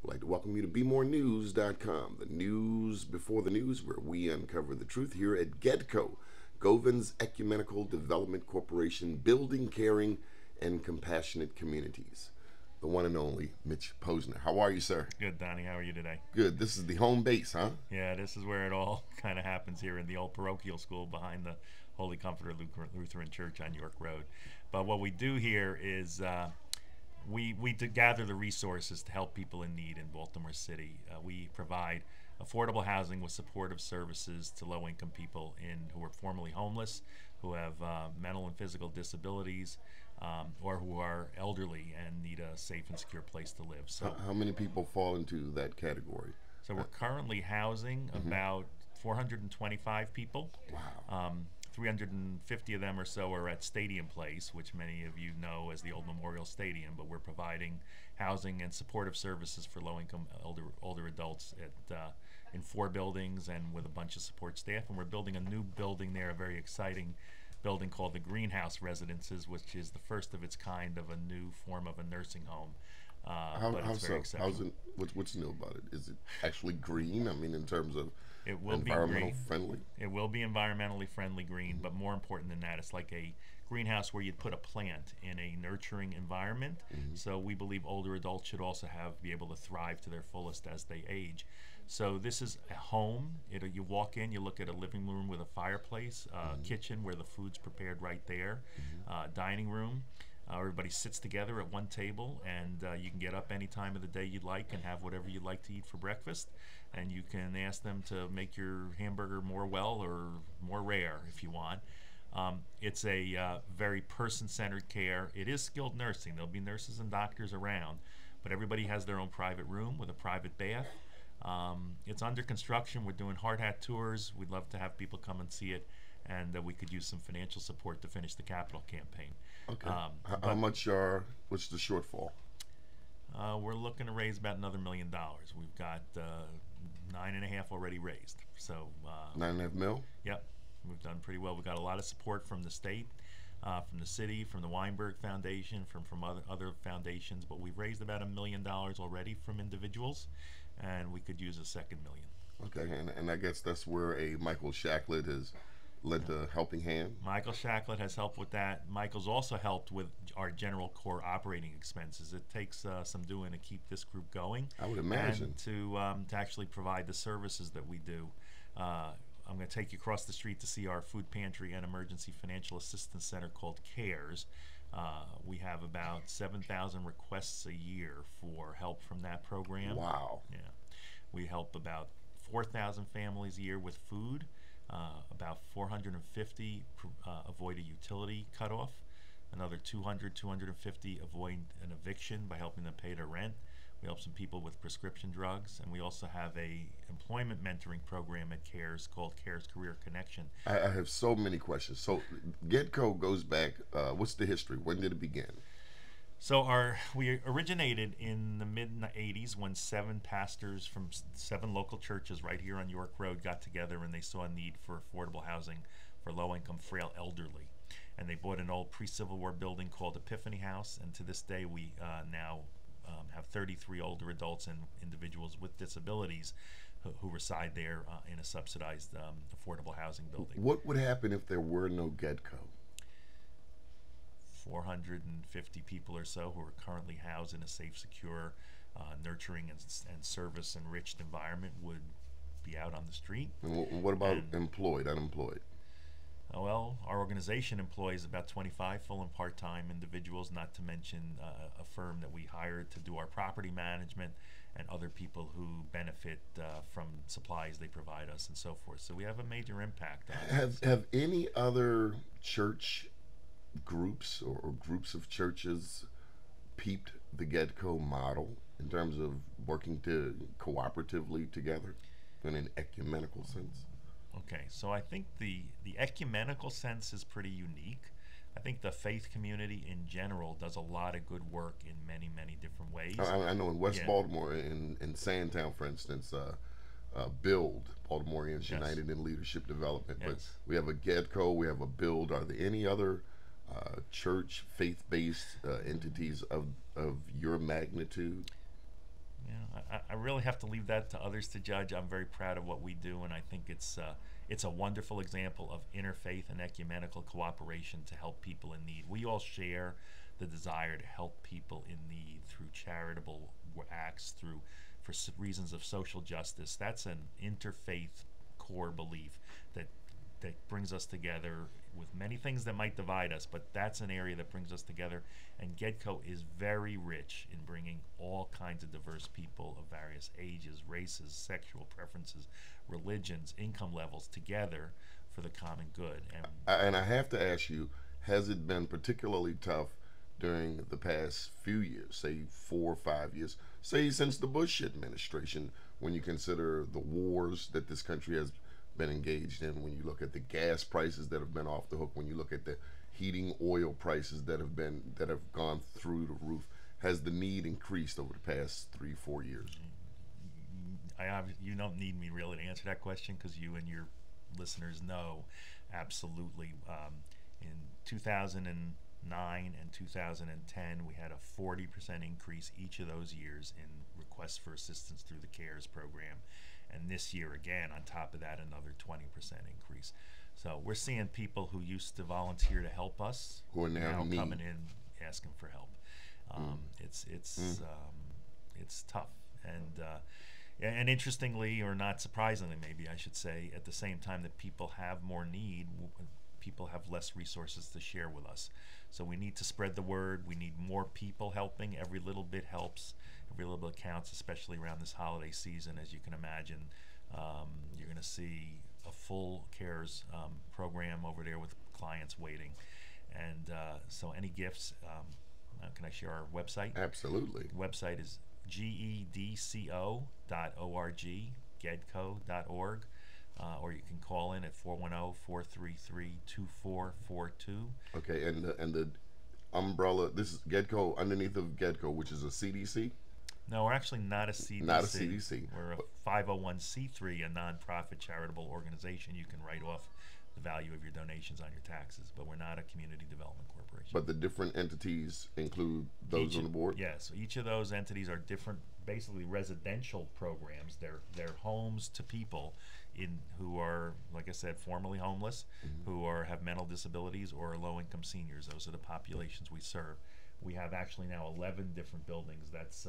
I'd like to welcome you to BeMoreNews.com, the news before the news, where we uncover the truth here at GEDCO, Govans Ecumenical Development Corporation, building caring and compassionate communities. The one and only Mitch Posner. How are you, sir? Good, Donnie. How are you today? Good. This is the home base, huh? Yeah, this is where it all kind of happens here in the old parochial school behind the Holy Comforter Lutheran Church on York Road. But what we do here is we gather the resources to help people in need in Baltimore City. We provide affordable housing with supportive services to low-income people who are formerly homeless, who have mental and physical disabilities, or who are elderly and need a safe and secure place to live. So, how many people fall into that category? So we're currently housing about 425 people. Wow. 350 of them or so are at Stadium Place, which many of you know as the old Memorial Stadium, but we're providing housing and supportive services for low-income older adults in 4 buildings and with a bunch of support staff. And we're building a new building there, a very exciting building called the Greenhouse Residences, which is the first of its kind of a new form of a nursing home. What's new about it? Is it actually green? I mean, in terms of it will environmental friendly? It will be environmentally friendly green, but more important than that, it's like a greenhouse where you'd put a plant in a nurturing environment. So we believe older adults should also be able to thrive to their fullest as they age. So this is a home. You walk in, you look at a living room with a fireplace, kitchen where the food's prepared right there, dining room. Everybody sits together at one table, and you can get up any time of the day you'd like and have whatever you'd like to eat for breakfast. And you can ask them to make your hamburger more well or more rare if you want. It's a very person-centered care. It is skilled nursing. There'll be nurses and doctors around, but everybody has their own private room with a private bath. It's under construction. We're doing hard hat tours. We'd love to have people come and see it, and we could use some financial support to finish the capital campaign. Okay. What's the shortfall? We're looking to raise about another $1 million. We've got 9.5 already raised. So 9.5 mil? Yep, we've done pretty well. We've got a lot of support from the state, from the city, from the Weinberg Foundation, from other foundations. But we've raised about $1 million already from individuals, and we could use a second $1 million. Okay, and I guess that's where a Michael Shacklett has lent a helping hand. Michael Shacklett has helped with that. Michael's also helped with our general core operating expenses. It takes some doing to keep this group going. I would imagine. And to actually provide the services that we do. I'm going to take you across the street to see our food pantry and emergency financial assistance center called CARES. We have about 7,000 requests a year for help from that program. Wow. Yeah. We help about 4,000 families a year with food. About 450 avoid a utility cutoff. Another 250 avoid an eviction by helping them pay their rent. We help some people with prescription drugs, and we also have a employment mentoring program at CARES called CARES Career Connection. I have so many questions. So GEDCO goes back, what's the history? When did it begin? So we originated in the mid-'80s when 7 pastors from 7 local churches right here on York Road got together, and they saw a need for affordable housing for low-income, frail elderly. And they bought an old pre-Civil War building called Epiphany House, and to this day we now have 33 older adults and individuals with disabilities who reside there in a subsidized affordable housing building. What would happen if there were no GEDCO? 450 people or so who are currently housed in a safe, secure, nurturing and service-enriched environment would be out on the street. And what about unemployed? Well, our organization employs about 25 full and part-time individuals, not to mention a firm that we hired to do our property management and other people who benefit from supplies they provide us and so forth. So we have a major impact on it. Have any other church groups or groups of churches peeped the GEDCO model in terms of working cooperatively together in an ecumenical sense? Okay, so I think the ecumenical sense is pretty unique. I think the faith community in general does a lot of good work in many, many different ways. I know in West Baltimore, in Sandtown, for instance, BUILD, Baltimoreans United in Leadership Development. Yes. But we have a GEDCO, we have a BUILD. Are there any other church faith-based entities of your magnitude? Yeah, I really have to leave that to others to judge. I'm very proud of what we do, and I think it's a wonderful example of interfaith and ecumenical cooperation to help people in need. We all share the desire to help people in need through charitable acts, through for reasons of social justice. That's an interfaith core belief that brings us together with many things that might divide us, but that's an area that brings us together. And GEDCO is very rich in bringing all kinds of diverse people of various ages, races, sexual preferences, religions, income levels together for the common good. And I have to ask you, has it been particularly tough during the past few years, say 4 or 5 years, say since the Bush administration, when you consider the wars that this country has been engaged in, when you look at the gas prices that have been off the hook, when you look at the heating oil prices that have gone through the roof, has the need increased over the past 3-4 years? You don't need me really to answer that question, because you and your listeners know absolutely. In 2009 and 2010, we had a 40% increase each of those years in requests for assistance through the CARES program. And this year, again, on top of that, another 20% increase. So we're seeing people who used to volunteer to help us who are now coming in asking for help. It's tough, and interestingly, or not surprisingly, maybe I should say, at the same time that people have more need, people have less resources to share with us. So we need to spread the word. We need more people helping. Every little bit helps. Every little bit counts, especially around this holiday season. As you can imagine, you're going to see a full CARES program over there with clients waiting. And so any gifts, can I share our website? Absolutely. The website is GEDCO.org, GEDCO.org. Or you can call in at 410-433-2442. Okay, and the umbrella, this is GEDCO, underneath of GEDCO, which is a CDC? No, we're actually not a CDC. Not a CDC. We're a 501c3, a nonprofit charitable organization. You can write off the value of your donations on your taxes, but we're not a community development corporation. But the different entities include those on the board? Yes, so each of those entities are different, basically residential programs. They're homes to people who are, like I said, formerly homeless, who have mental disabilities, or are low-income seniors. Those are the populations we serve. We have actually now 11 different buildings. That's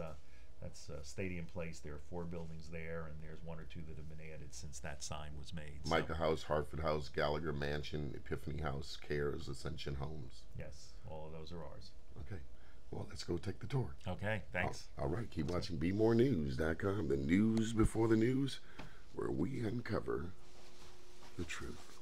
Stadium Place. There are 4 buildings there, and there's 1 or 2 that have been added since that sign was made. Micah House, Hartford House, Gallagher Mansion, Epiphany House, CARES, Ascension Homes. Yes, all of those are ours. Okay. Well, let's go take the tour. Okay, thanks. All right, keep watching BeMoreNews.com, the news before the news, where we uncover the truth.